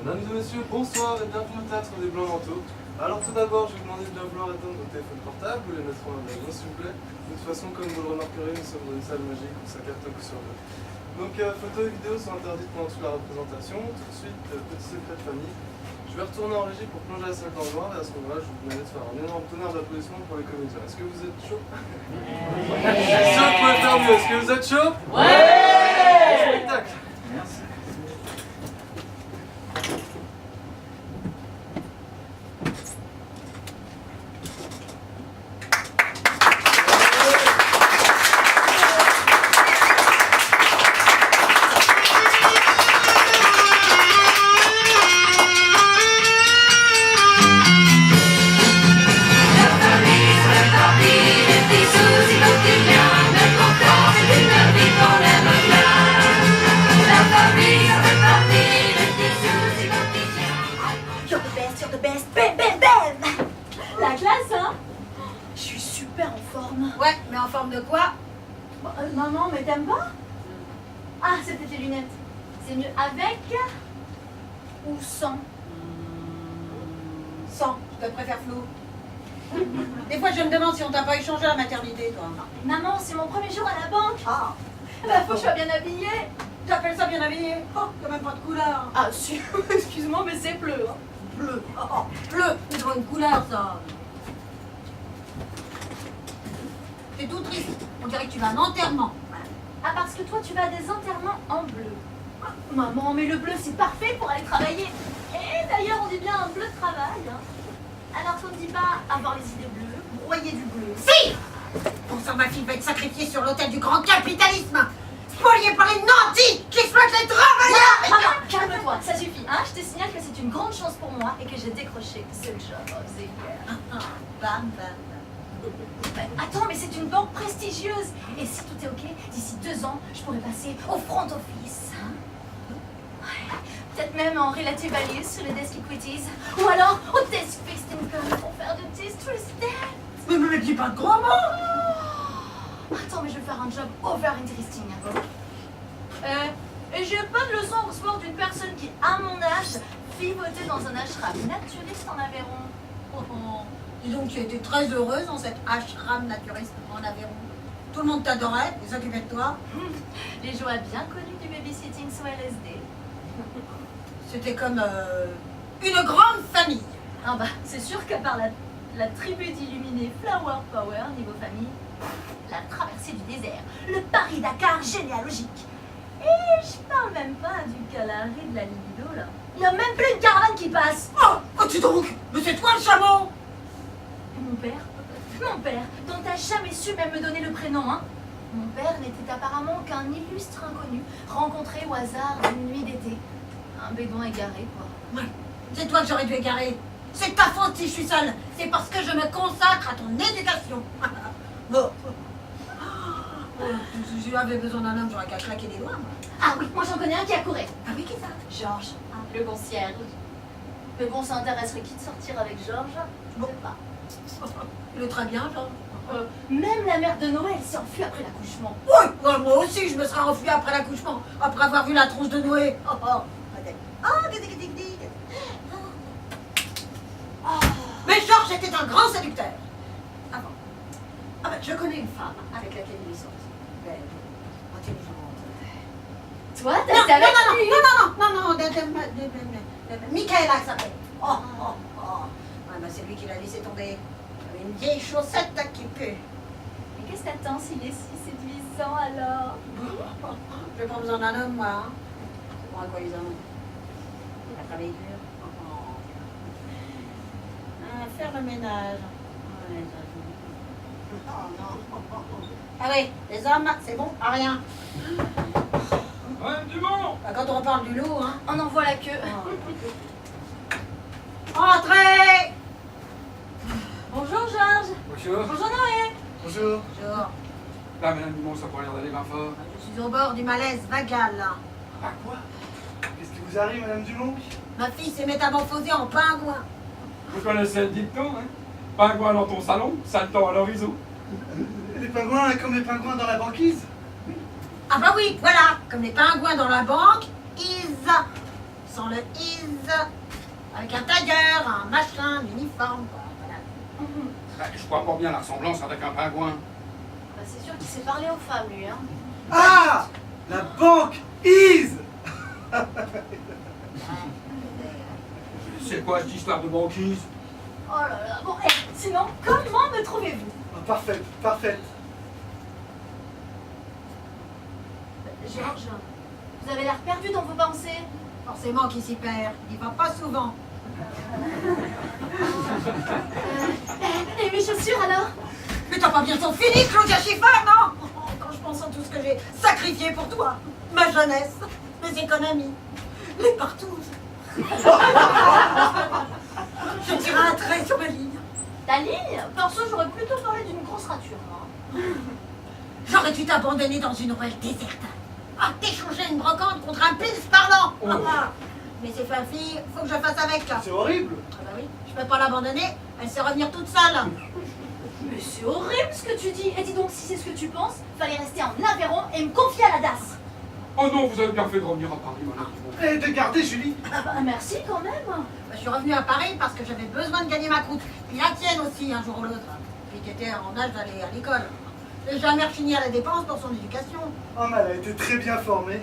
Mesdames et messieurs, bonsoir et bienvenue au théâtre des Blancs Manteaux. Alors tout d'abord, je vais vous demander de bien vouloir éteindre vos téléphones portables, vous les mettrez en main s'il vous plaît. De toute façon, comme vous le remarquerez, nous sommes dans une salle magique où ça capte un coup sur deux. Donc photos et vidéos sont interdites pendant toute la représentation. Tout de suite, petit secret de famille. Je vais retourner en régie pour plonger la salle dans le noir et à ce moment-là, je vous demande de faire un énorme tonnerre d'applaudissements pour les comédiens. Est-ce que vous êtes chaud? Je suis sûr que vous pouvez faire mieux. Est-ce que vous êtes chaud? Ouais! Spectacle. Merci. Ouais, mais en forme de quoi? Maman, mais t'aimes pas? Ah, c'est peut-être les lunettes. C'est mieux avec ou sans? Sans, je te préfère flou. Des fois, je me demande si on t'a pas échangé à la maternité, toi. Maman, c'est mon premier jour à la banque. Ah, Bah, faut que je sois bien habillée. t'appelles ça bien habillé? Oh, t'as même pas de couleur. Ah, si, excuse-moi, mais c'est bleu. Hein. Bleu. Oh, bleu, c'est devant une couleur, ça. T'es tout triste. On dirait que tu vas à un enterrement. Ah, parce que toi, tu vas à des enterrements en bleu. Ah, maman, mais le bleu, c'est parfait pour aller travailler. Et d'ailleurs, on dit bien un bleu de travail. Hein. Alors qu'on ne dit pas avoir les idées bleues, broyer du bleu. Si! Ton sang, ma fille va être sacrifiée sur l'autel du grand capitalisme. Spoliée par les nantis qui exploitent les travailleurs. Maman, calme-toi, ça suffit. Hein. Je te signale que c'est une grande chance pour moi et que j'ai décroché ce job of the year. Bam, bam. Attends, mais c'est une banque prestigieuse. Et si tout est ok, d'ici 2 ans, je pourrais passer au front office. Ouais. Peut-être même en relative values sur les desk equities. Ou alors au desk fixed income pour faire de distress debt. Mais dis pas de gros mots. Attends, mais je vais faire un job over interesting. Et j'ai pas de leçon au sport d'une personne qui, à mon âge, vivotait dans un ashram naturiste en Aveyron. Dis donc, tu étais très heureuse dans cette ashram naturiste en Aveyron. Tout le monde t'adorait, ils s'occupaient de toi. Les joies bien connues du babysitting sous LSD. C'était comme une grande famille. Ah bah, c'est sûr qu'à part la tribu d'illuminés Flower Power niveau famille, la traversée du désert, le Paris-Dakar généalogique. Et je parle même pas du Kalahari de la libido là. Il n'y a même plus une caravane qui passe. Oh, tu donc? Mais c'est toi le chameau! Mon père, dont t'as jamais su même me donner le prénom, hein. Mon père n'était apparemment qu'un illustre inconnu, rencontré au hasard d'une nuit d'été. Un bédouin égaré, quoi. Ouais, c'est toi que j'aurais dû égarer. C'est de ta faute si je suis seule. C'est parce que je me consacre à ton éducation. Bon. Si j'avais besoin d'un homme, j'aurais qu'à claquer des doigts, moi. Ah oui, moi j'en connais un qui a couru. Ah oui, qui ça? Georges, le concierge. Mais bon, ça intéresserait qui de sortir avec Georges? Je sais pas. Il est très bien, genre. Même la mère de Noël s'est enfuie après l'accouchement. Oui, moi aussi, je me serais enfuie après l'accouchement, après avoir vu la tronche de Noé. Mais Georges était un grand séducteur. Avant. Ah ben, je connais une femme avec laquelle il est sorti. Belle, intelligente. Toi, t'as avec Non, Michaela, elle s'appelle. Oh. Ouais, ben, c'est lui qui l'a laissé tomber. Une vieille chaussette qui pue. Mais qu'est-ce que t'attends s'il est si séduisant alors? J'ai pas besoin d'un homme, moi. Hein. Bon, à quoi les hommes? Il a travaillé dur. Faire le ménage. Ah oui, les hommes, c'est bon, à rien. Ouais, du bon. Bah, quand on reparle du loup, hein. On en voit la queue. Entrez! Bonjour Georges. Bonjour. Bonjour Noé. Bonjour. Bonjour. Là, madame Dumont, ça pourrait l'air d'aller bien fort. Je suis au bord du malaise vagal, là. Ah quoi? Qu'est-ce qui vous arrive, madame Dumont? Ma fille s'est métamorphosée en pingouin. Vous connaissez le dicton, hein? Pingouin dans ton salon, saltant à l'horizon. Les pingouins comme les pingouins dans la banquise. Ah bah oui, voilà, comme les pingouins dans la banque, ils sans le is, avec un tailleur, un machin, un uniforme, quoi. Voilà. Je vois pas bien la ressemblance avec un pingouin. Bah, c'est sûr qu'il sait parler aux femmes, lui, hein. Ah, la banque is. C'est quoi cette histoire de banquise? Oh là là, bon, sinon, comment me trouvez-vous? Ah, parfaite, parfaite. Georges, vous avez l'air perdu dans vos pensées. Forcément qu'il s'y perd, il y va pas souvent. Et mes chaussures, alors? Mais t'as pas bientôt fini, Claudia Schiffer, non? Quand je pense à tout ce que j'ai sacrifié pour toi, ma jeunesse, mes économies, les partous. Je tirerai un trait sur ma ligne. Ta ligne? Perso, j'aurais plutôt parlé d'une grosse rature, moi. J'aurais dû t'abandonner dans une ruelle déserte. Ah, t'échanger une brocante contre un pils parlant. Oh. Mais c'est fa fille, faut que je fasse avec. C'est horrible. Ah bah oui, je peux pas l'abandonner, elle sait revenir toute seule. Mais c'est horrible ce que tu dis. Et dis donc, si c'est ce que tu penses, fallait rester en Aveyron et me confier à la DAS. Oh non, vous avez bien fait de revenir à Paris, madame. Et de garder Julie. Ah bah merci quand même. Bah, je suis revenue à Paris parce que j'avais besoin de gagner ma croûte. Puis la tienne aussi, un jour ou l'autre. Puis t'étais en âge d'aller à l'école. J'ai jamais rechigné à la dépense pour son éducation. Oh, mais elle a été très bien formée.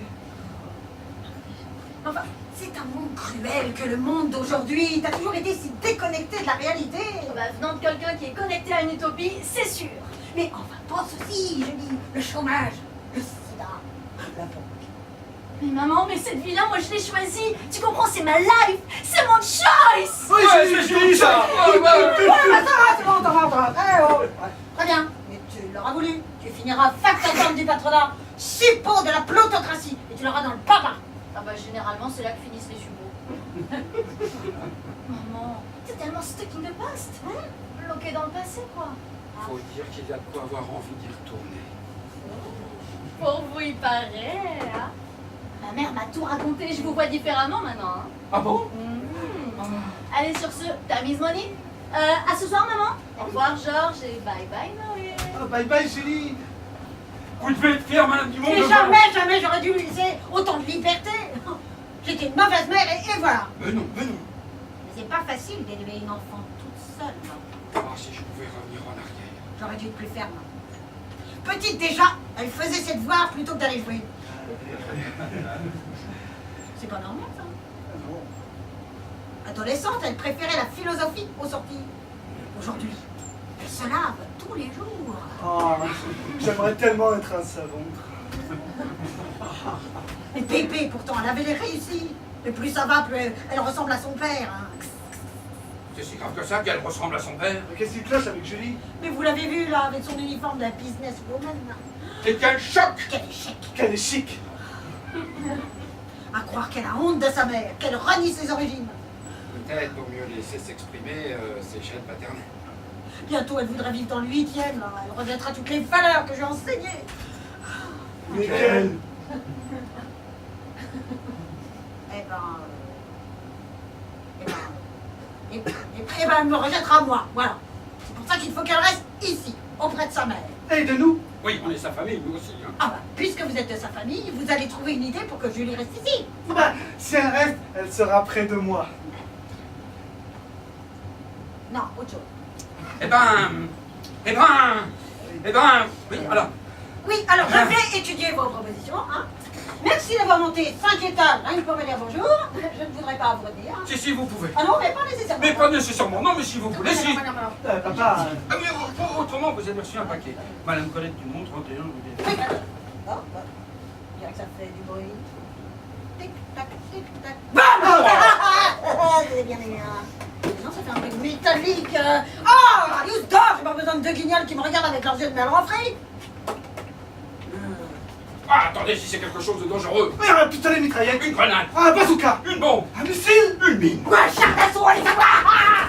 Enfin, c'est un monde cruel que le monde d'aujourd'hui. T'as toujours été si déconnecté de la réalité. Bah, venant de quelqu'un qui est connecté à une utopie, c'est sûr. Mais enfin, pense aussi, je dis, le chômage, le sida, la banque. Mais maman, mais cette vie-là, moi je l'ai choisie. Tu comprends, c'est ma life, c'est mon choice. Oui, Ouais, Julie, c'est ça. Ouais, bah, ça va, c'est bon, t'en vas. Eh oh. Très bien, mais tu l'auras voulu. Tu finiras factateur du patronat, suppôt de la plutocratie, et tu l'auras dans le papa. Ah bah généralement, c'est là que finissent les suppôts. Maman, t'es tellement stuck in the past, hein? Bloqué dans le passé, quoi. Faut dire qu'il y a de quoi avoir envie d'y retourner. Pour vous, il paraît, hein? Ma mère m'a tout raconté, je vous vois différemment maintenant, hein? Ah bon? Allez, sur ce, t'as mise Money? À ce soir, maman. Au revoir, Georges, et bye bye, Noé. Oh, bye bye, Julie. Vous devez être fière, madame du monde. Mais de jamais j'aurais dû lui laisser autant de liberté. J'étais une mauvaise mère et voilà. Mais non, mais non. Mais c'est pas facile d'élever une enfant toute seule. Ah, si je pouvais revenir en arrière. J'aurais dû être plus ferme. Petite déjà, elle faisait ses devoirs plutôt que d'aller jouer. C'est pas normal ça. Adolescente, elle préférait la philosophie aux sorties. Aujourd'hui, elle se lave tous les jours. Oh, j'aimerais tellement être un savon. Et Pépé, pourtant, elle avait les réussi. Et plus ça va, plus elle ressemble à son père. Hein. C'est si grave que ça qu'elle ressemble à son père. Mais qu'est-ce qui cloche avec Julie? Mais vous l'avez vu là, avec son uniforme de businesswoman. Et quel choc! Quel échec. Qu'elle est chic. À croire qu'elle a honte de sa mère, qu'elle renie ses origines. Peut-être pour mieux laisser s'exprimer ses chaînes paternelles. Bientôt, elle voudrait vivre dans le 8e, là. Elle regrettera toutes les valeurs que j'ai enseignées. Lesquelles? Eh ben, elle me rejettera moi, voilà. C'est pour ça qu'il faut qu'elle reste ici, auprès de sa mère. Et de nous? Oui, on est sa famille, nous aussi. Hein. Ah bah, puisque vous êtes de sa famille, vous allez trouver une idée pour que Julie reste ici. Bah, si elle reste, elle sera près de moi. Non, autre chose. Eh ben, oui, alors. Oui, alors je vais étudier vos propositions, hein. Merci d'avoir monté 5 étages, rien que pour me dire bonjour. Je ne voudrais pas vous retenir. Si, vous pouvez. Ah non, mais pas nécessairement. Mais pas nécessairement, non, mais si vous voulez, si. Non. Papa, Ah, mais autrement, vous avez reçu un paquet. Madame Colette Dumont, 31, vous dites. Oui, oh, bah, je dirais que ça fait du bruit. Tic-tac, tic-tac. Bam! C'est bien aimé, hein. Non, ça fait un bruit métallique. Oh, Arius dort, j'ai pas besoin de deux guignols qui me regardent avec leurs yeux de melon frit. Ah, attendez, si c'est quelque chose de dangereux. mais un pistolet mitraillette. Une grenade, Un bazooka. une bombe, Un missile. une mine. Quoi, char d'assaut, allez savoir.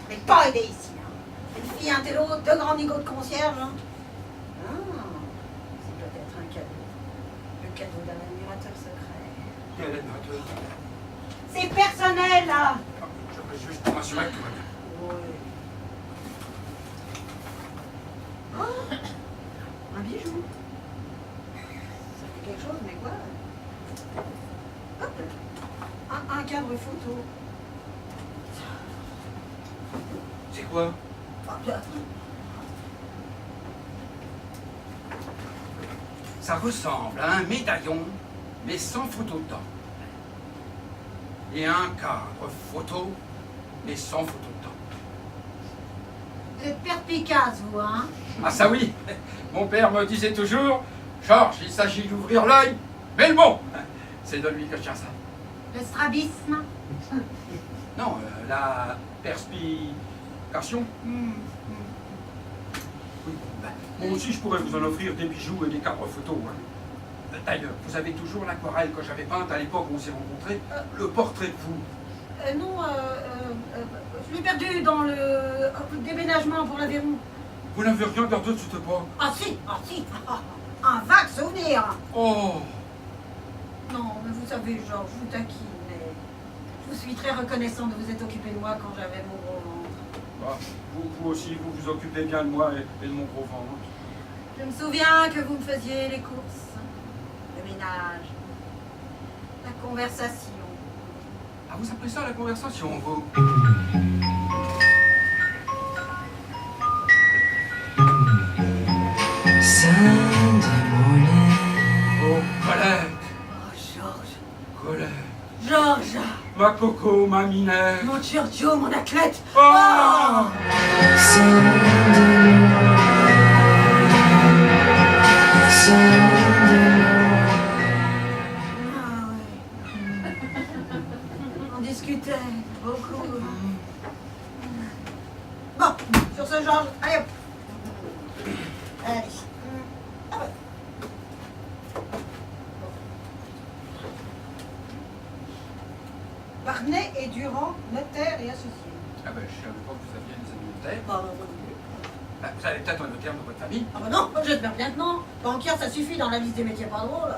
Mais pas aidé ici, hein. Une fille, un télo, deux grands nigauds de concierge. Hein. Ah, c'est peut-être un cadeau. Le cadeau d'un admirateur secret. Quel admirateur. C'est personnel, là. Je vais juste pour m'assurer que tout va bien. Oh, un bijou. Ça fait quelque chose. cadre photo. C'est quoi? Ça ressemble à un médaillon, mais sans photo dedans. Et un cadre photo, mais sans photo dedans. Vous êtes perspicace, vous, hein? Ah ça oui, mon père me disait toujours, Georges, il s'agit d'ouvrir l'œil, mais le bon, c'est de lui que je tiens ça. Le strabisme. Non, la perspication. Oui, bah, moi aussi je pourrais vous en offrir des bijoux et des cadres photos. Hein. D'ailleurs, vous avez toujours l'aquarelle que j'avais peinte à l'époque où on s'est rencontrés, le portrait de vous. Non, je l'ai perdu dans le déménagement pour l'Aveyron. Vous n'avez rien gardé de cette époque? Ah si, un vague souvenir. Oh! Non, mais vous savez, Georges, je vous taquine, mais je vous suis très reconnaissant de vous être occupé de moi quand j'avais mon gros ventre. Bah, vous aussi, vous vous occupez bien de moi et de mon gros ventre. Je me souviens que vous me faisiez les courses, le ménage, la conversation. Ah, vous appelez ça la conversation, vous? Sunday morning. Oh, Colette! Oh, Georges. Colette! Georges. Ma coco, ma minette! Mon Giorgio, mon athlète. Oh! Sunday Ah ouais. On discutait beaucoup. Bon, sur ce, Georges, allez hop. Allez. Ah ouais. Barnet et Durand, notaire et associé. Ah ben, je savais pas que vous aviez des amis notaires. Bah, Vous avez peut-être un notaire dans votre famille? ah bah non, j'espère bien que non. Banquière, ça suffit dans la liste des métiers pas drôles.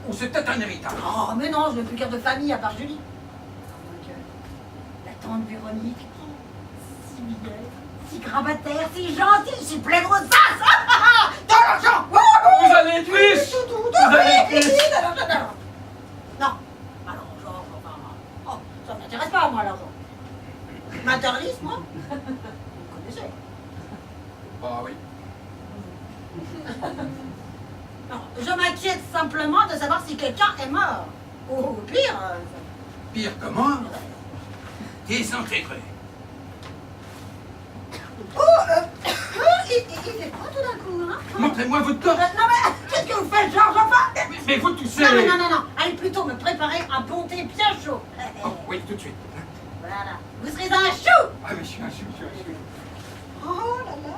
Ou c'est peut-être un héritage? Oh, mais non, je n'ai plus carte de famille à part Julie. La tante Véronique, si mignonne, si grabataire, si gentille, si pleine de rosace. Dans l'argent. Vous allez être riche! Vous allez être riche! Non. Alors, genre, enfin, oh, ça ne m'intéresse pas, moi, l'argent. Matérialiste, moi. Vous connaissez. Ah oui. Non, je m'inquiète simplement de savoir si quelqu'un est mort. Ou pire. Pire que moi? Désintégré. Oh, il fait quoi tout d'un coup, hein? Montrez-moi votre corps! Non mais, qu'est-ce que vous faites, Georges, enfin? Mais vous toussez! Non. Allez plutôt me préparer un bon thé bien chaud. Oh, oui, tout de suite. Voilà. Vous serez un chou. Ah mais je suis un chou. Oh là là.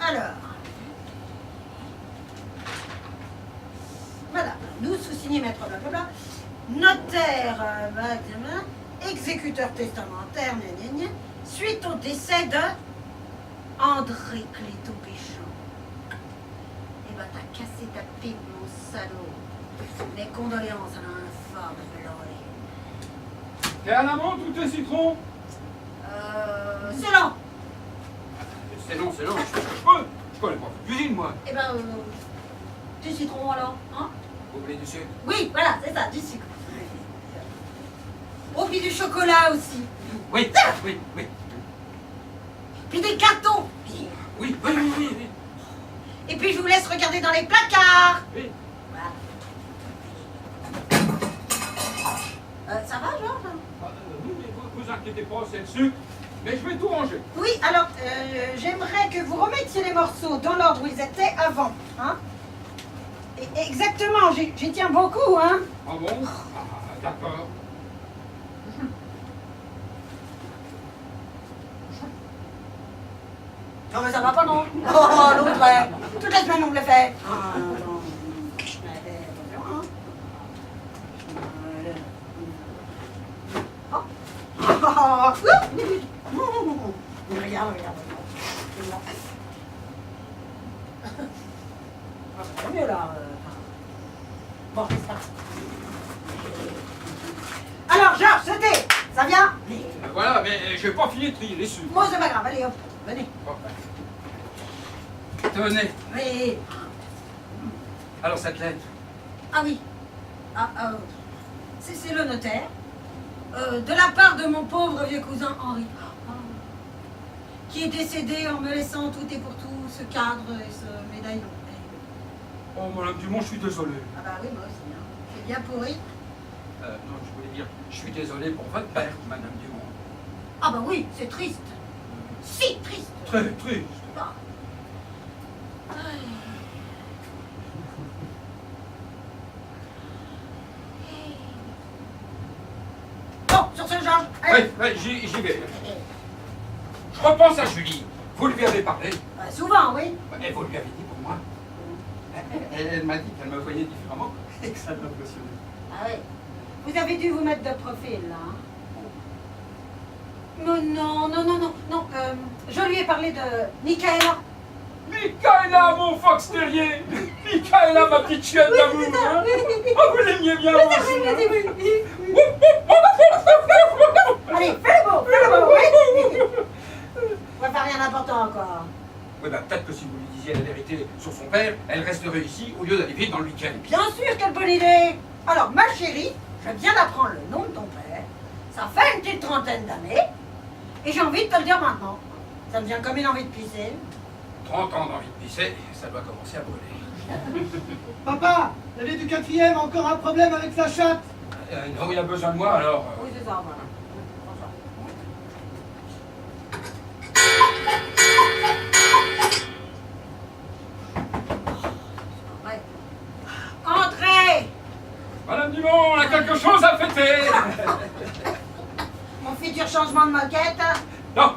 Alors. Voilà. Nous, sous-signé maître blablabla. Notaire, exécuteur testamentaire, gna. Suite au décès de André Cléto Péchon. Eh ben, t'as cassé ta pipe, mon salaud. Mes condoléances à l'infâme Florine. T'es à l'amande ou t'es citron? C'est lent. C'est non. Je connais pas. Cuisine, moi. Eh ben, du citron alors, hein? Vous voulez du sucre? Oui, voilà, c'est ça, du sucre. Oh, puis du chocolat aussi. Oui. Puis des gâteaux. Oui. Et puis je vous laisse regarder dans les placards. Oui. Voilà. Ça va, Georges? Oui, mais vous inquiétez pas, c'est le sucre. Mais je vais tout ranger. Oui, alors, j'aimerais que vous remettiez les morceaux dans l'ordre où ils étaient avant. Hein? Exactement, j'y tiens beaucoup, hein? Ah bon? D'accord. Non, mais ça va pas, non? Oh, l'autre, ouais. Toute la semaine, on me le fait. Ah, non. Regarde. C'est mieux, là. Bon, c'est ça. Alors, Georges, c'était. Ça vient? Voilà, mais je vais pas finir de trier les sucres. Bon, c'est pas grave, allez, hop, venez. Bon, tenez. Oui. Alors, cette lettre, Ah oui. C'est le notaire. De la part de mon pauvre vieux cousin Henri, qui est décédé en me laissant tout et pour tout ce cadre et ce médaillon. Oh, Madame Dumont, je suis désolé. Ah bah oui, moi aussi. Hein. C'est bien pourri. Non, je voulais dire, je suis désolé pour votre père, Madame Dumont. Ah bah oui, c'est triste. Si triste. Très triste. Ah. Bon, sur ce Georges. Allez. Oui, j'y vais. Je repense à Julie. Vous lui avez parlé. Bah, souvent, oui. Et vous lui avez dit pour moi. Elle m'a dit qu'elle me voyait différemment et que ça l'impressionnait. Ah oui. Vous avez dû vous mettre de profil, là. Hein. Mais non. Je lui ai parlé de Michaela. Michaela, mon fox terrier. Michaela, ma petite chienne d'amour. Hein. Oh, vous l'aimiez bien aussi. Allez, fais le beau, oui. On va faire rien d'important encore. Oui, bah peut-être que si vous lui disiez la vérité sur son père, elle resterait ici au lieu d'aller vivre dans le week-end. Bien sûr, quelle bonne idée. Alors, ma chérie, je viens d'apprendre le nom de ton père. Ça fait une petite trentaine d'années. Et j'ai envie de te le dire maintenant. Ça me vient comme une envie de pisser. 30 ans d'envie de pisser, ça doit commencer à brûler. Papa, la vieille du 4e a encore un problème avec sa chatte. Non, il a besoin de moi, alors... Oui, c'est ça, voilà. Ouais. Entrez. Madame Dumont, on a quelque chose à fêter. Mon futur changement de moquette. Non,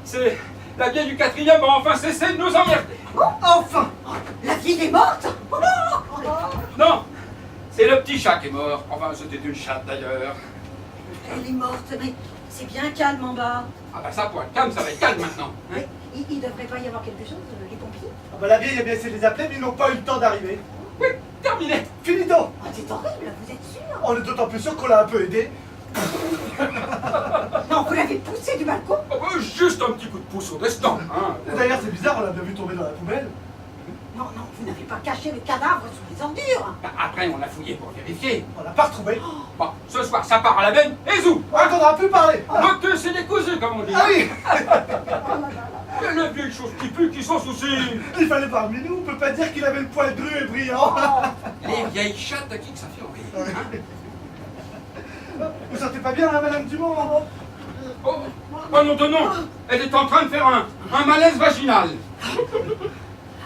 c'est la vieille du 4e va enfin cesser de nous emmerder. Oh, enfin. La vieille est morte. Non, C'est le petit chat qui est mort. Enfin, c'était une chatte d'ailleurs. Elle est morte, mais c'est bien calme en bas. Ah bah ça, pour être calme, ça va être calme maintenant. Hein. Mais il devrait pas y avoir quelque chose, les pompiers. Ah bah la vieille a bien essayé de les appeler, mais ils n'ont pas eu le temps d'arriver. Oui, terminé. Finito. Oh, c'est horrible, vous êtes sûr? On est d'autant plus sûr qu'on l'a un peu aidé. Non, vous l'avez poussé du balcon? Oh, bah, juste un petit coup de pouce au destin. Hein. D'ailleurs, c'est bizarre, on l'a bien vu tomber dans la poubelle. Non, vous n'avez pas caché le cadavre sous les ordures. Bah, après, on a fouillé pour vérifier. On l'a pas retrouvé. Bon, ce soir, ça part à la benne et zou. On n'entendra plus parler. Donc, c'est décousu, comme on dit. Ah oui. Les vieilles choses qui puent, qui s'en soucient. Il fallait parmi nous, on peut pas dire qu'il avait le poil dru et brillant. Les vieilles chattes à qui que ça fait envie. Hein. Vous sentez pas bien, là, Madame Dumont? Oh, oh non, non. Elle est en train de faire un malaise vaginal.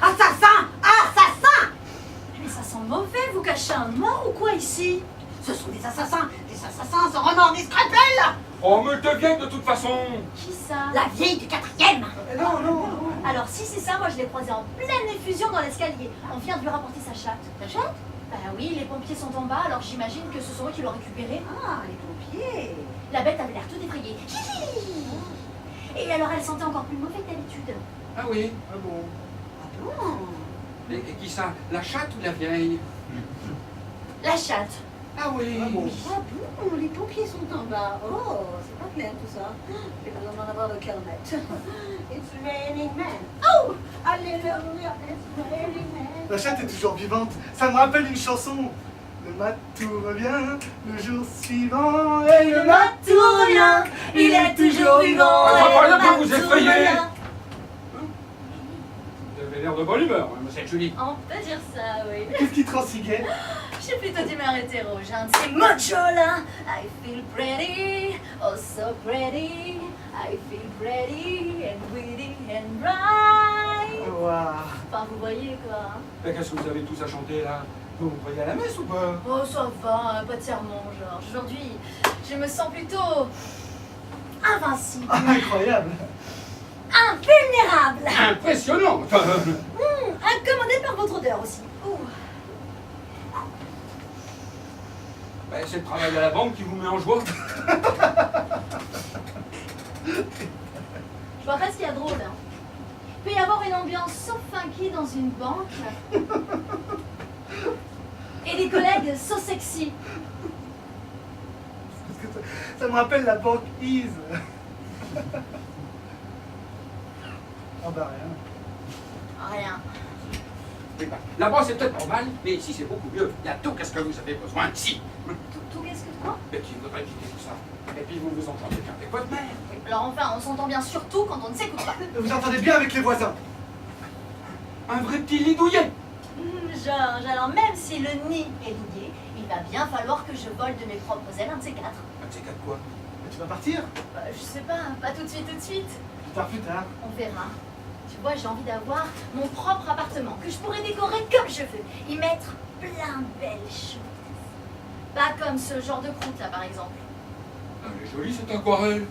Assassin! Assassin! Mais ça sent mauvais, vous cachez un mort ou quoi ici? Ce sont des assassins sans remords ni scrupule. Oh, mais deviens de toute façon. Qui ça? La vieille du 4e. Non. Alors si c'est ça, moi je l'ai croisé en pleine effusion dans l'escalier. On vient de lui rapporter sa chatte. Sa chatte? Bah oui, les pompiers sont en bas, alors j'imagine que ce sont eux qui l'ont récupérée. Ah, les pompiers. La bête avait l'air tout effrayée. Et alors elle sentait encore plus mauvais que d'habitude. Ah oui. Ah bon. Ah bon? Et qui ça? La chatte ou la vieille? La chatte. Ah oui. Ah bon. Ah bon, les pompiers sont en bas. Oh, c'est pas clair tout ça. J'ai besoin d'en avoir le cœur net. It's raining men. Oh, alléluia, it's raining men. La chatte est toujours vivante. Ça me rappelle une chanson. Le matou revient le jour suivant et le matou revient. il est toujours vivant. Ah, et pas le le temps, vous matou effrayez. revient. Vous avez l'air de bonne humeur, hein, monsieur Julie. On peut dire ça, oui. Qu'est-ce qui transiguait? Je suis plutôt d'humeur hétéro, j'ai un de ces mochos là. I feel pretty, oh so pretty. I feel pretty and witty and bright. Waouh. Enfin, vous voyez quoi. Hein. Mais qu'est-ce que vous avez tous à chanter là? Vous voyez à la messe ou pas? Oh, ça va, pas de sermon, Georges. Aujourd'hui, je me sens plutôt invincible, Ah, incroyable. invulnérable, Impressionnant. incommodé par votre odeur aussi. Ouh. Ben, c'est le travail à la banque qui vous met en joie. Je vois pas ce qu'il y a de drôle. Hein. Il peut y avoir une ambiance so funky dans une banque. Et des collègues so sexy. Parce que ça me rappelle la banque Ease. Ah bah rien. Rien. Oui, bah, là-bas, c'est peut-être normal, mais ici, c'est beaucoup mieux. Il y a tout qu'est-ce que vous avez besoin ici. Tout qu'est-ce que quoi? Et puis, vous voudrez quitter tout ça. Et puis, vous vous entendez bien avec votre mère. Oui, alors enfin, on s'entend bien surtout quand on ne s'écoute pas. Vous entendez bien avec les voisins. Un vrai petit lit douillet. Georges, alors même si le nid est douillet, il va bien falloir que je vole de mes propres ailes, un de ces quatre. Un de ces quatre quoi? Mais tu vas partir? Je sais pas tout de suite, tout de suite. Plus tard, plus tard. On verra. Tu vois, j'ai envie d'avoir mon propre appartement, que je pourrais décorer comme je veux, y mettre plein de belles choses. Pas comme ce genre de croûte là, par exemple. Elle est jolie, cette aquarelle.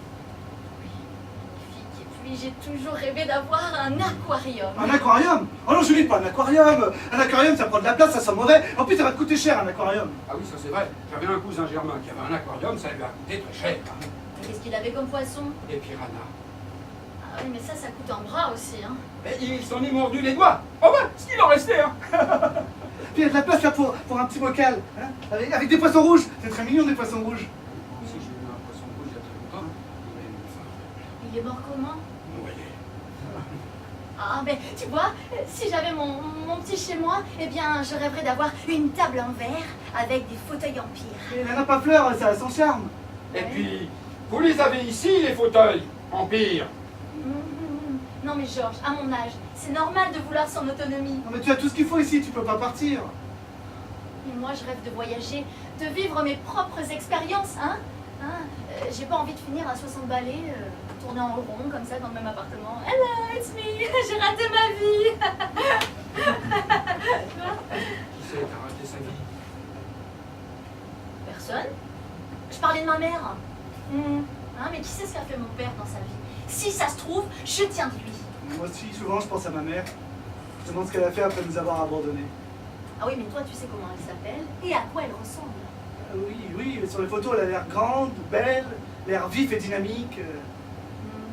Et puis j'ai toujours rêvé d'avoir un aquarium. Un aquarium? Oh non, Julie, pas un aquarium. Un aquarium, ça prend de la place, ça sent mauvais. En plus, ça va te coûter cher, un aquarium. Ah oui, ça c'est vrai. J'avais un cousin germain qui avait un aquarium, ça lui a coûté très cher. Hein. Mais qu'est-ce qu'il avait comme poisson? Des piranhas. Ah oui, mais ça coûte un bras aussi, hein. Mais il s'en est mordu les doigts. Oh ben, ce qu'il en restait, hein. Puis il y a de la place là pour un petit bocal. Hein, avec des poissons rouges. C'est très mignon, des poissons rouges. Si j'ai eu un poisson rouge il y a très longtemps, il a eu une fin. Il est mort comment? Noyé. Ah, mais tu vois, si j'avais mon petit chez moi, eh bien, je rêverais d'avoir une table en verre avec des fauteuils en pierre. Mais la nappe à fleurs, ça a son charme. Et puis, vous les avez ici, les fauteuils, Empire. Non mais Georges, à mon âge, c'est normal de vouloir son autonomie. Non mais tu as tout ce qu'il faut ici, tu peux pas partir. Et moi, je rêve de voyager, de vivre mes propres expériences, hein. J'ai pas envie de finir à 60 balais, tourner en rond comme ça dans le même appartement. Hello, it's me, j'ai raté ma vie. Qui c'est qui a raté sa vie? Personne. Je parlais de ma mère. Hein, mais qui sait ce qu'a fait mon père dans sa vie? Si ça se trouve, je tiens de lui. Moi aussi, souvent, je pense à ma mère. Je me demande ce qu'elle a fait après nous avoir abandonnés. Ah oui, mais toi, tu sais comment elle s'appelle et à quoi elle ressemble. Oui, sur les photos, elle a l'air grande, belle, l'air vif et dynamique.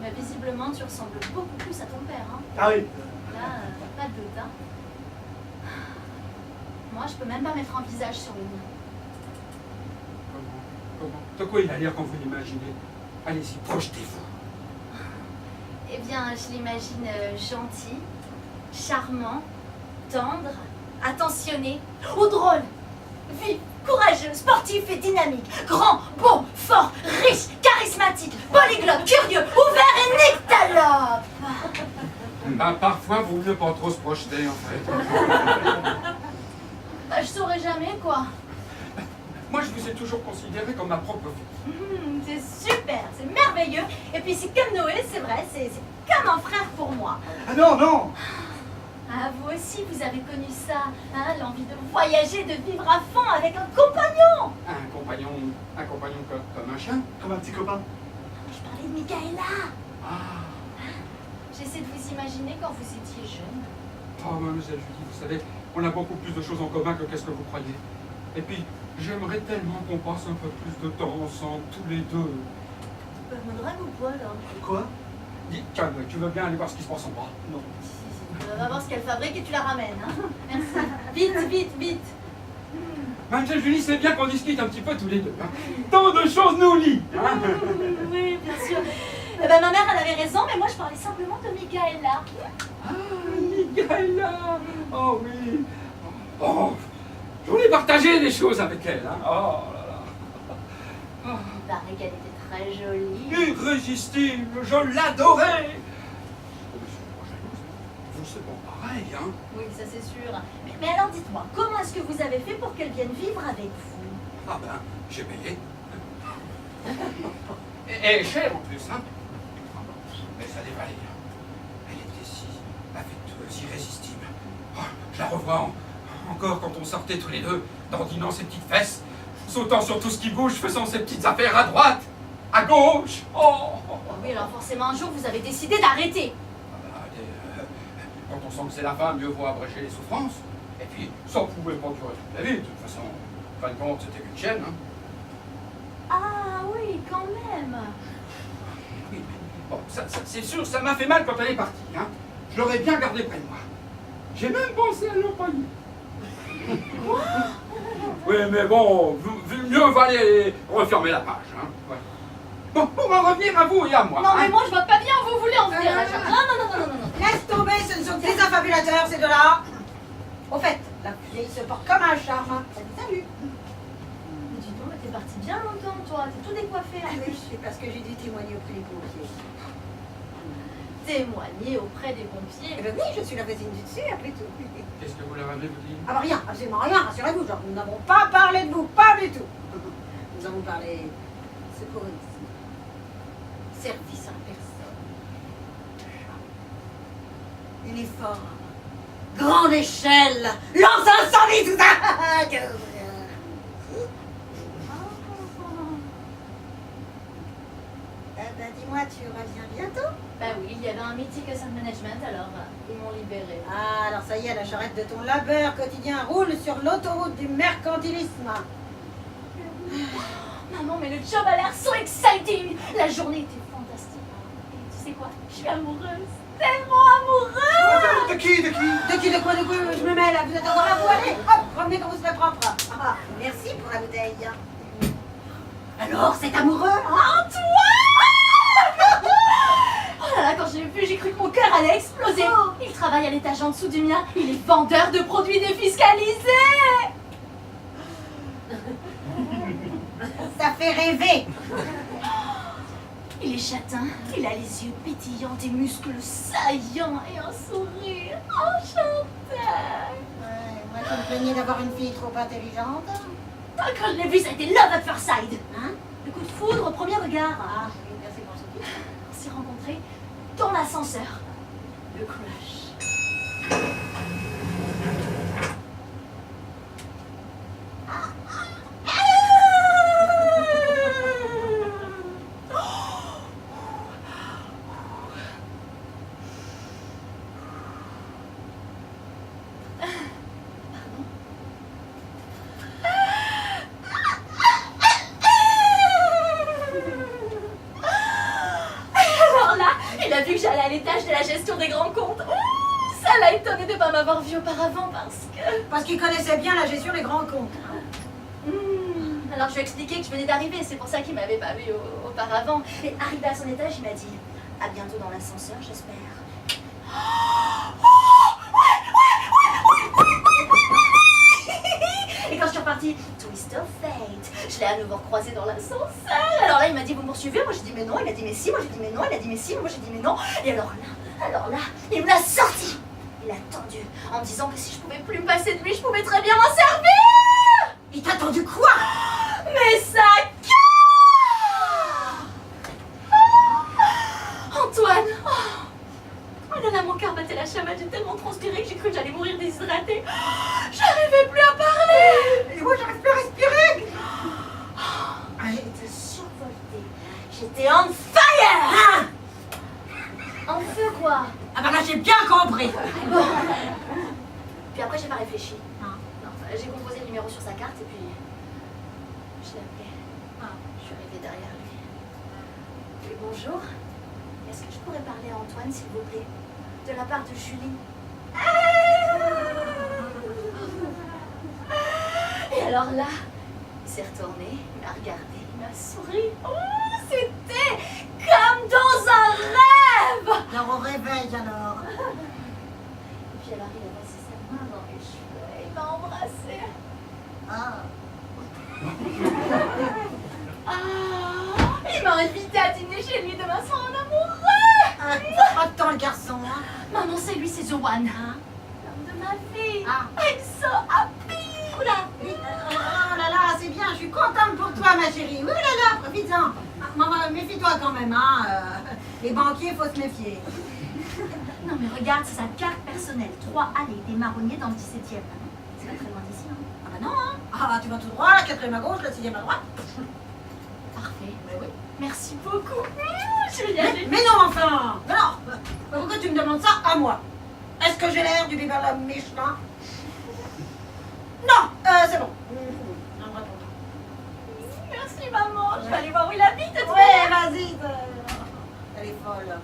Mais visiblement, tu ressembles beaucoup plus à ton père. Hein. Ah oui. Là, pas de doute. Hein. Moi, je peux même pas mettre un visage sur le mien. Comment? De quoi il a l'air quand vous l'imaginez? Allez-y, projetez-vous. Eh bien, je l'imagine gentil, charmant, tendre, attentionné, ou drôle, vif, courageux, sportif et dynamique, grand, beau, fort, riche, charismatique, polyglotte, curieux, ouvert et nyctalope. Ben, parfois, vaut mieux pas trop se projeter, en fait. Bah, je saurais jamais, quoi. Moi, je vous ai toujours considéré comme ma propre vie. C'est super, c'est merveilleux. Et puis c'est comme Noé, c'est vrai, c'est comme un frère pour moi. Ah non, non. Ah, vous aussi, vous avez connu ça, hein, l'envie de voyager, de vivre à fond avec un compagnon. Un compagnon comme un chien? Comme un petit copain. Je parlais de Michaela. Ah. J'essaie de vous imaginer quand vous étiez jeune. Oh, mademoiselle Julie, vous savez, on a beaucoup plus de choses en commun que qu'est-ce que vous croyez. Et puis, j'aimerais tellement qu'on passe un peu plus de temps ensemble, tous les deux. Me drague ou quoi, là? Quoi? Dis, calme, tu veux bien aller voir ce qui se passe en bas? Non. Va voir ce qu'elle fabrique et tu la ramènes. Hein. Merci. Vite, vite, vite. Mademoiselle Julie, c'est bien qu'on discute un petit peu tous les deux. Hein. Tant de choses nous lient. Hein. Oui, bien sûr. Eh ben, ma mère, elle avait raison, mais moi, je parlais simplement de Michaela. Ah, Michaela. Oh oui. Oh, je voulais partager des choses avec elle. Hein. Oh là là. Oh. Il paraît qu'elle était très jolie. Irrésistible, je l'adorais. Vous, c'est pas pareil, hein. Oui, ça c'est sûr. Mais alors dites-moi, comment est-ce que vous avez fait pour qu'elle vienne vivre avec vous? Ah ben, j'ai payé. Et cher en plus, hein. Mais ça dévalait. Elle était si affectueuse, irrésistible. Oh, je la revois encore quand on sortait tous les deux, dandinant ses petites fesses, sautant sur tout ce qui bouge, faisant ses petites affaires à droite, à gauche. Oh. Oui, alors forcément un jour vous avez décidé d'arrêter. Ah ben, quand on sent que c'est la fin, mieux vaut abréger les souffrances. Et puis, ça pouvait pas durer toute la vie, de toute façon. En fin de compte, c'était qu'une chienne, hein. Ah oui, quand même. Oui, bon, ça, c'est sûr, ça m'a fait mal quand elle est partie, hein. Je l'aurais bien gardée près de moi. J'ai même pensé à l'empoigner. Quoi? Oui, mais bon, mieux valait refermer la page, hein. Ouais. Bon, pour en revenir à vous et à moi. Non, mais hein. moi je vois pas bien où vous voulez en venir. Non, non, non, non, non, non. Laisse tomber, ce ne sont que des affabulateurs, ces deux-là. Au fait, la vieille se porte comme un charme. Ça dit salut. Mais dis donc, mais t'es parti bien longtemps, toi. T'es tout décoiffé en Oui, plus. c'est parce que j'ai dû témoigner auprès des pompiers. Témoigner auprès des pompiers. Eh bien oui, je suis la voisine du dessus, après tout. Qu'est-ce que vous leur avez vous dit? Ah bah rien, absolument rien, rassurez-vous, genre, nous n'avons pas parlé de vous, pas du tout. Nous avons parlé secourisme, service à la personne, uniforme, grande échelle, lance-incendie, tout ça. Ben dis-moi, tu reviens bientôt? Bah oui, il y avait un meeting au Sun Management, alors ils m'ont libéré. Ah, alors ça y est, la charrette de ton labeur quotidien roule sur l'autoroute du mercantilisme. Maman, mais le job a l'air so exciting. La journée était fantastique. Et tu sais quoi? Je suis amoureuse. Tellement amoureuse. De qui? De qui, de quoi, je me mets là? Vous êtes encore à vous, allez, hop, revenez quand vous serez propre. Ah, merci pour la bouteille. Alors, c'est amoureux, hein? Oh là là, quand je l'ai vu, j'ai cru que mon cœur allait exploser. Il travaille à l'étage en dessous du mien. Il est vendeur de produits défiscalisés. Ça fait rêver. Il est châtain, il a les yeux pétillants, des muscles saillants et un sourire enchanteur. Ouais, moi, je me plaignais d'avoir une fille trop intelligente. Quand je l'ai vu, ça a été love at first sight. Hein? Le coup de foudre au premier regard. Ah, oui, merci pour ce coup. On s'est rencontrés dans l'ascenseur. Le crush. Il a vu que j'allais à l'étage de la gestion des grands comptes. Ouh, ça l'a étonné de ne pas m'avoir vu auparavant Parce qu'il connaissait bien la gestion des grands comptes. Alors je lui ai expliqué que je venais d'arriver, c'est pour ça qu'il m'avait pas vu auparavant. Et arrivé à son étage, il m'a dit à bientôt dans l'ascenseur, j'espère. Et quand je suis repartie, twist of fate, je l'ai à nouveau croisé dans l'ascenseur. Alors là, il m'a dit vous me poursuivez? Moi j'ai dit mais non. Il a dit mais si. Moi j'ai dit mais non. Il a dit mais si. Moi j'ai dit mais non. Et alors là, il me l'a sorti. Il a tendu en me disant que si je pouvais plus me passer de lui, je pouvais très bien m'en servir. Il t'a tendu quoi? Mais ça Antoine, oh là là, mon cœur battait la chamade, j'ai tellement transpiré que j'ai cru que j'allais mourir déshydratée. J'arrivais plus à parler. Et moi, j'arrive plus à respirer. J'étais survoltée, j'étais on fire. En feu quoi. Ah bah là, j'ai bien compris. Puis après, j'ai pas réfléchi. Ah. Non, j'ai composé le numéro sur sa carte et puis je l'ai appelé. Je suis arrivée derrière lui. Oui, bonjour. Est-ce que je pourrais parler à Antoine, s'il vous plaît? De la part de Julie. Et alors là, il s'est retourné, il m'a regardé, il m'a souri. Oh, c'était comme dans un rêve. Alors, on réveille alors. Et puis alors, il a passé sa main dans mes cheveux et il m'a embrassée. Ah. Il m'a invité à dîner chez lui demain soir en amoureux. Pas de temps, le garçon, hein. Maman, c'est lui, c'est The One. L'homme de ma vie. Ah. I'm so happy. Oula, oui, oh là là, c'est bien, je suis contente pour toi, ma chérie. Ouh là là, profites-en. Ah, maman, méfie-toi quand même, hein. Les banquiers, faut se méfier. Non mais regarde, c'est sa carte personnelle. 3 allées des Marronniers dans le 17e. C'est pas très loin d'ici, hein. Ah bah non, hein. Ah, tu vas tout droit, la 4e à gauche, la 6e à droite. Parfait. Mais oui. Merci beaucoup. Je vais y aller. Mais non, enfin. Non. Pourquoi tu me demandes ça à moi? Est-ce que j'ai l'air du biberon Michelin? Non, c'est bon. Non, réponds pas. Merci maman. Je vais aller voir où il habite. Ouais, vas-y. Elle est folle.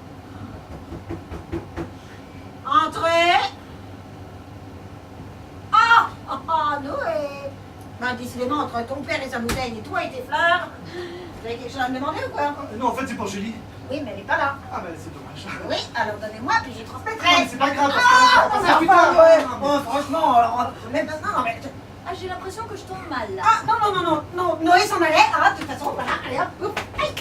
Entrez. Ah, Noé. Ben, décidément, entre ton père et sa bouteille et toi et tes fleurs, vous avez quelque chose à me demander ou quoi? Non, en fait, c'est pour Julie. Oui, mais elle n'est pas là. Ah bah c'est dommage. Oui, alors donnez-moi, puis j'y Non, transmettrai. mais c'est pas grave parce Ah, que non, ça mais plus enfin, tard. ouais, bon, franchement, alors, mais maintenant, mais... Ah, j'ai l'impression que je tombe mal là. Ah, non, Noé s'en allait, ah, de toute façon, voilà, allez hop, hop, aïe.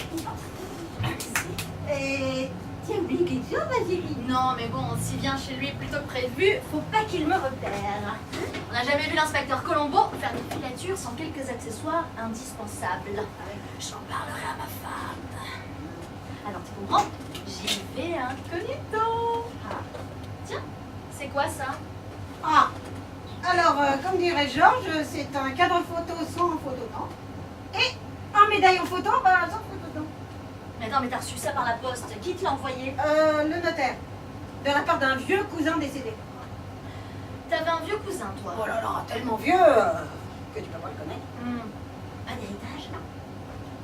Et... Tu as oublié quelque chose, Valérie? Non, mais bon, s'il vient chez lui plus tôt que prévu, faut pas qu'il me repère. On n'a jamais vu l'inspecteur Colombo faire des filatures sans quelques accessoires indispensables. J'en parlerai à ma femme. Alors, tu comprends? J'y vais incognito. Tiens, c'est quoi ça? Ah, alors, comme dirait Georges, c'est un cadre photo sans phototant. Et un médaillon photo, bah, sans phototant. Mais attends, mais t'as reçu ça par la poste. Qui te l'a envoyé? Le notaire. De la part d'un vieux cousin décédé. T'avais un vieux cousin, toi? Oh là là, tellement vieux que tu peux pas le connaître. Un héritage?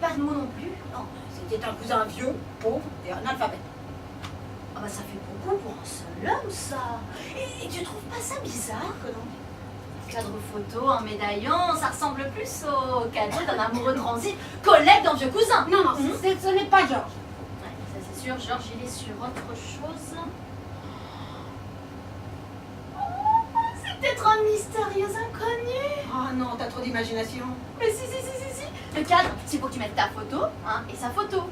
Pas de mots non plus? Non, c'était un cousin vieux, pauvre et analphabète. Ah bah ça fait beaucoup pour un seul homme, ça. Et tu trouves pas ça bizarre? Que non. Cadre photo, un médaillon, ça ressemble plus au cadeau d'un amoureux transi, collègue d'un vieux cousin. Non, ce n'est pas Georges. Ouais, ça c'est sûr, Georges il est sur autre chose. Oh, c'est peut-être un mystérieux inconnu. Ah non, t'as trop d'imagination. Mais si. Le cadre, c'est pour que tu mettes ta photo, hein, et sa photo.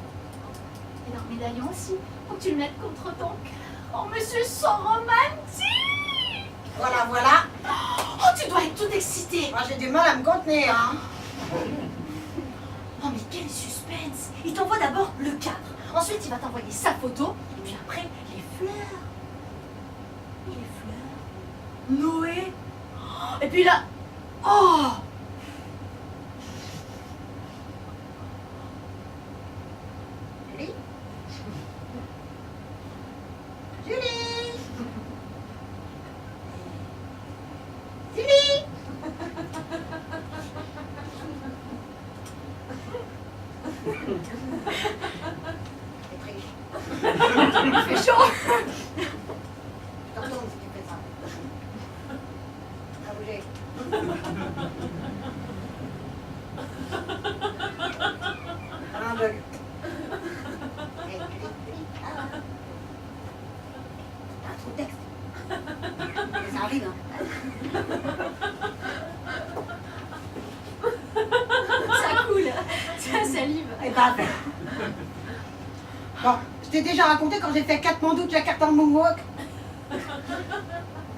Et leur médaillon aussi, pour que tu le mettes contre ton cœur. Oh, mais c'est so romantique. Voilà. Oh, tu dois être tout excité. Moi, j'ai du mal à me contenir, hein. Oh, mais quel suspense. Il t'envoie d'abord le cadre. Ensuite, il va t'envoyer sa photo. Et puis après, les fleurs. Noé. Oh, et puis là... Oh! Julie. Il fait chaud. Je te retourne si tu fais ça. À bouger. Un bug. T'as trop de texte. Mais ça arrive, hein. Ça coule. Ça salive. Et bah, bon, je t'ai déjà raconté quand j'ai fait 4 mandous de Jakarta en moonwalk. Ben,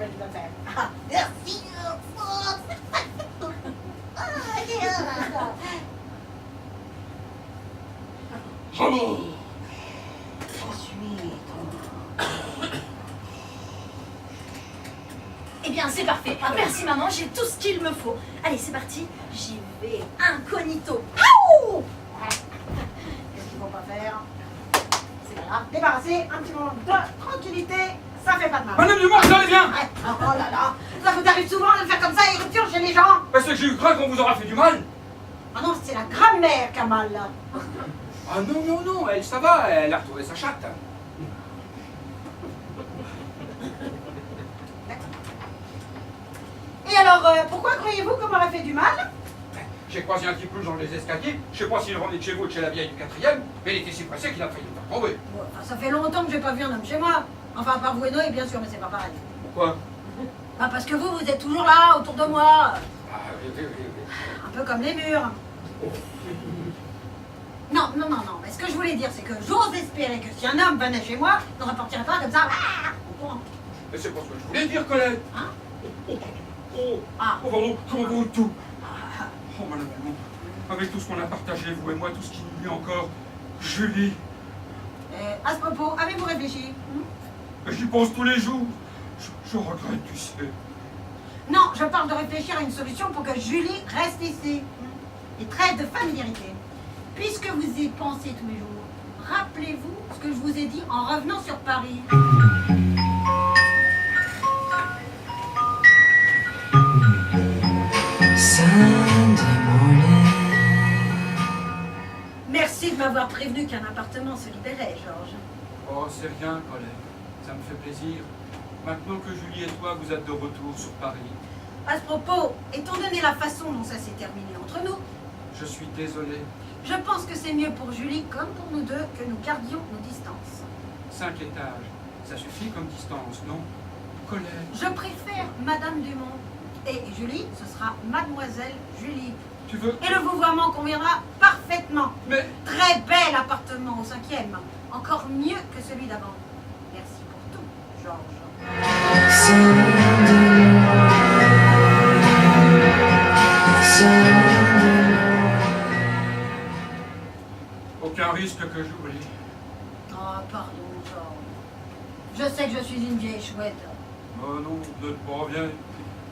je vais le faire. Ah, merci. Bravo! Je suis Eh bien, c'est parfait. Merci, maman, j'ai tout ce qu'il me faut. Allez, c'est parti. J'y vais incognito. Aouh! Qu'est-ce qu'il ne faut pas faire? C'est pas grave. Débarrasser un petit moment de tranquillité, ça fait pas de mal. Madame Dumont, vous allez bien? Ouais. Oh là là, ça vous arrive souvent de faire comme ça, éruption chez les gens? Parce que j'ai craint qu'on vous aura fait du mal. Ah non, c'est la grand-mère qui a mal là. Ah non, elle, ça va, elle a retrouvé sa chatte. Et alors, pourquoi croyez-vous qu'on m'aurait fait du mal? J'ai croisé un petit peu dans les escaliers, je sais pas s'il revenait de chez vous ou de chez la vieille du 4e, mais il était si pressé qu'il a failli me faire tomber. Bon, enfin, ça fait longtemps que j'ai pas vu un homme chez moi. Enfin, à part vous et Noé, bien sûr, mais c'est pas pareil. Pourquoi? Bah, parce que vous êtes toujours là, autour de moi. Ah oui. Un peu comme les murs. Non, mais ce que je voulais dire, c'est que j'ose espérer que si un homme venait chez moi, il ne repartirait pas comme ça, au courant. Mais c'est pas ce que je voulais dire, Colette. Hein? Oh, pardon, comment vous tout? Oh, madame Dumont, avec tout ce qu'on a partagé, vous et moi, tout ce qui nous lie encore, Julie, À ce propos, avez-vous réfléchi? j'y pense tous les jours. Je regrette, tu sais. Non, je parle de réfléchir à une solution pour que Julie reste ici. Et trêve de familiarité. Puisque vous y pensez tous les jours, rappelez-vous ce que je vous ai dit en revenant sur Paris. Sunday morning. Merci de m'avoir prévenu qu'un appartement se libérait, Georges. Oh, c'est rien, Colette. Ça me fait plaisir. Maintenant que Julie et toi, vous êtes de retour sur Paris, À ce propos, étant donné la façon dont ça s'est terminé entre nous, je suis désolé. Je pense que c'est mieux pour Julie comme pour nous deux que nous gardions nos distances. 5 étages, ça suffit comme distance, non? Colette. Je préfère Madame Dumont. Et Julie, ce sera Mademoiselle Julie. Tu veux... Et le vouvoiement conviendra parfaitement. Mais... Très bel appartement au 5e. Encore mieux que celui d'avant. Merci pour tout, Georges. Aucun risque que j'oublie. Oh, pardon, Georges. Je sais que je suis une vieille chouette. Oh non, vous n'êtes pas vieille.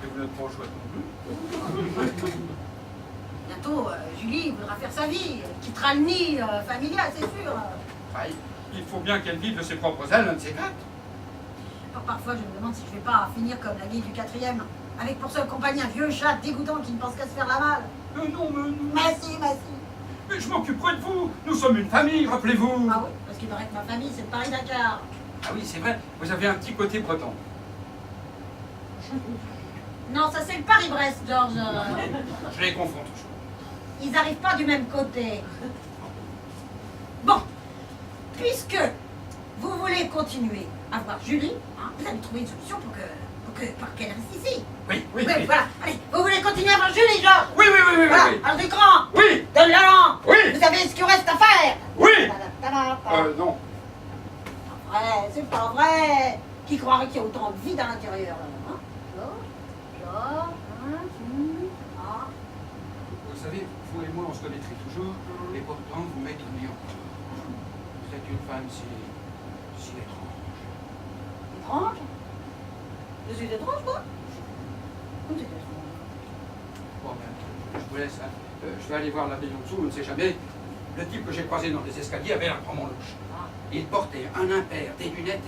Et vous n'êtes pas chouette non plus. Bientôt, Julie voudra faire sa vie. Elle quittera le nid familial, c'est sûr. Il faut bien qu'elle vive de ses propres ailes, un de ces quatre. Parfois, je me demande si je vais pas finir comme la vieille du 4e, avec pour seule compagnie un vieux chat dégoûtant qui ne pense qu'à se faire la malle. Non, mais... Mais si, mais si. Mais je m'occuperai de vous. Nous sommes une famille, rappelez-vous. Ah oui, parce qu'il paraît que ma famille, c'est le Paris-Dakar. Ah oui, c'est vrai. Vous avez un petit côté breton. Non, ça c'est le Paris-Brest, Georges. Je les confonds toujours. Ils n'arrivent pas du même côté. Bon, puisque vous voulez continuer à voir Julie, hein, vous allez trouver une solution pour qu'elle reste ici. Oui. Voilà. Allez, vous voulez continuer à voir Julie, Georges? Oui. Voilà, alors du cran. Oui. De l'allant. Oui. Vous savez ce qu'il reste à faire. Oui. Ta-da-ta-da-ta. Non. C'est pas vrai. Qui croirait qu'il y a autant de vide à l'intérieur, là, hein? Georges, ah. Vous savez, vous et moi, on se connaîtrait toujours, et pourtant, vous m'étonnez encore. Vous êtes une femme si étrange. Étrange? Je suis étrange, moi? Comme c'est étrange. Bon, ben, je vous laisse, hein. Je vais aller voir l'abbé en dessous, on ne sait jamais. Le type que j'ai croisé dans les escaliers avait l'air vraiment louche. Il portait un impair, des lunettes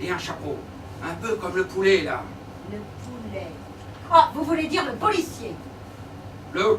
et un chapeau. Un peu comme le poulet, là. Le poulet. Ah, vous voulez dire le policier? Le